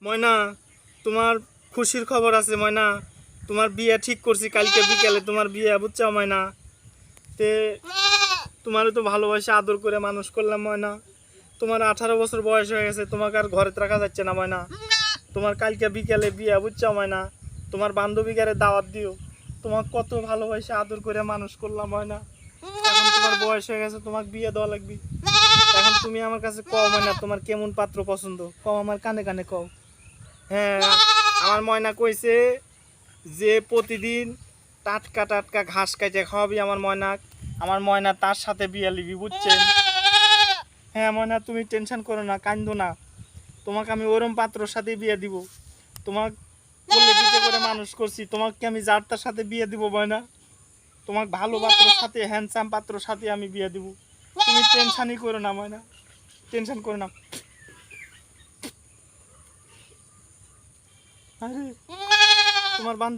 ময়না, তোমার খুশির খবর আছে ময়না। তোমার বিয়ে ঠিক করছি কালকে বিকেলে, তোমার বিয়ে, বুঝছো ময়না? তে তোমারও তো ভালোবাসে আদর করে মানুষ করলাম ময়না। তোমার 18 বছর বয়স হয়ে গেছে, তোমাকে আর ঘরে রাখা যাচ্ছে না ময়না। তোমার কালকে বিকেলে বিয়ে, বুঝছো ময়না? তোমার বান্ধবীকারে দাওয়াত দিও। তোমার কত ভালোবাসে আদর করে মানুষ করলাম ময়না। এখন তোমার বয়স হয়ে গেছে, তোমাকে বিয়ে দেওয়া লাগবে। এখন তুমি আমার কাছে কও ময়না, তোমার কেমন পাত্র পছন্দ, কও আমার কানে কানে কও। হ্যাঁ, আমার ময়না কইছে যে প্রতিদিন টাটকা টাটকা ঘাস কাটে খাওয়াবি আমার ময়না। আমার ময়না তার সাথে বিয়ে লিবি, বুঝছেন? হ্যাঁ ময়না, তুমি টেনশন করো না, কান্দো না। তোমাকে আমি ওরম পাত্রর সাথে বিয়ে দিব। তোমাকে কোলে পিঠে করে মানুষ করছি, তোমাকে আমি যার তার সাথে বিয়ে দিব ময়না। তোমাকে ভালো পাত্রর সাথে, হ্যান্ডসাম পাত্রর সাথে আমি বিয়ে দিব। তুমি টেনশনই করো না ময়না, টেনশন করো না। আরে তোমার বান্ধবী